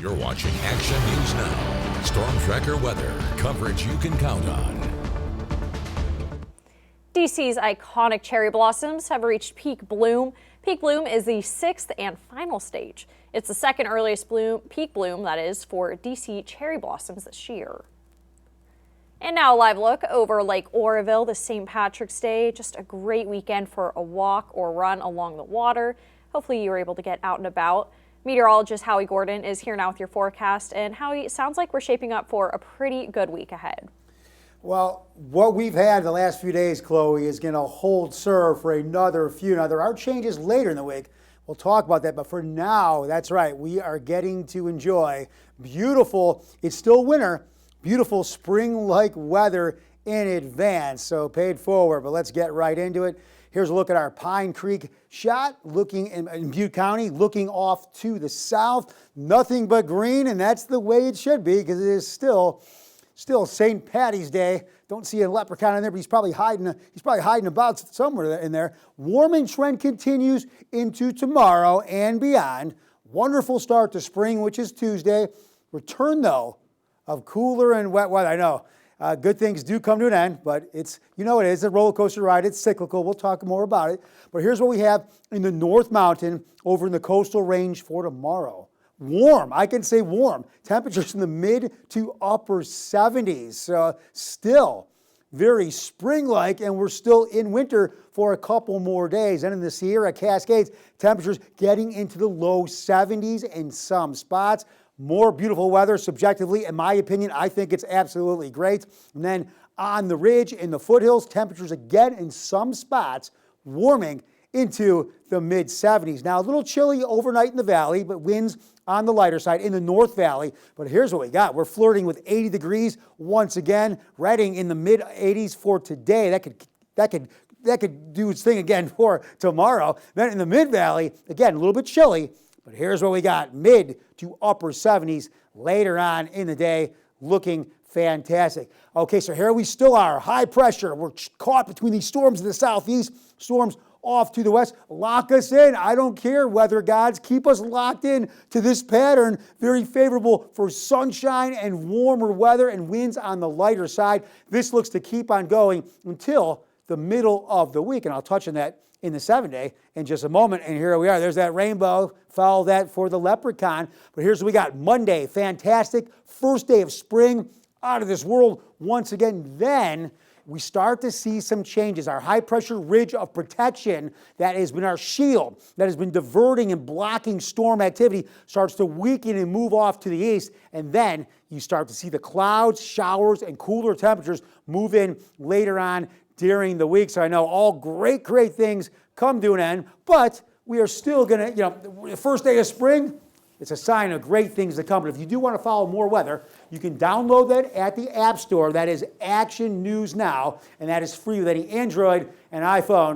You're watching Action News Now. Storm Tracker weather. Coverage you can count on. DC's iconic cherry blossoms have reached peak bloom. Peak bloom is the sixth and final stage. It's the second earliest peak bloom, that is, for DC cherry blossoms this year. And now a live look over Lake Oroville this St. Patrick's Day. Just a great weekend for a walk or run along the water. Hopefully you were able to get out and about. Meteorologist Howie Gordon is here now with your forecast. And Howie, it sounds like we're shaping up for a pretty good week ahead. Well, what we've had the last few days, Chloe, is going to hold serve for another few. Now, there are changes later in the week. We'll talk about that. But for now, that's right, we are getting to enjoy beautiful, it's still winter, beautiful spring-like weather in advance. So paid forward, but let's get right into it. Here's a look at our Pine Creek shot, looking in Butte County, looking off to the south. Nothing but green, and that's the way it should be because it is still St. Patty's Day. Don't see a leprechaun in there, but he's probably hiding about somewhere in there. Warming trend continues into tomorrow and beyond. Wonderful start to spring, which is Tuesday. Return, though, of cooler and wet weather. I know good things do come to an end, but it's a roller coaster ride. It's cyclical. We'll talk more about it. But here's what we have in the North Mountain over in the coastal range for tomorrow. Warm, I can say warm. Temperatures in the mid to upper 70s. Still very spring-like, and we're still in winter for a couple more days. And in the Sierra Cascades, temperatures getting into the low 70s in some spots. More beautiful weather subjectively, in my opinion. I think it's absolutely great. And then on the ridge in the foothills, temperatures again in some spots warming into the mid 70s. Now a little chilly overnight in the valley, but winds on the lighter side in the North Valley. But here's what we got. We're flirting with 80 degrees once again. Reading in the mid 80s for today. That could do its thing again for tomorrow. Then in the Mid Valley, again, a little bit chilly. But here's what we got, mid to upper 70s later on in the day, looking fantastic. Okay, so here we still are, high pressure. We're caught between these storms in the southeast, storms off to the west. Lock us in. I don't care, weather gods. Keep us locked in to this pattern. Very favorable for sunshine and warmer weather and winds on the lighter side. This looks to keep on going until the middle of the week, and I'll touch on that in the 7-day in just a moment. And here we are. There's that rainbow. Follow that for the leprechaun. But here's what we got. Monday, fantastic. First day of spring, out of this world once again. Then we start to see some changes. Our high-pressure ridge of protection that has been our shield, that has been diverting and blocking storm activity, starts to weaken and move off to the east. And then you start to see the clouds, showers, and cooler temperatures move in later on during the week. So I know all great things come to an end, but we are still going to, the first day of spring, it's a sign of great things to come. But if you do want to follow more weather, you can download that at the App Store. That is Action News Now, and that is free with any Android and iPhone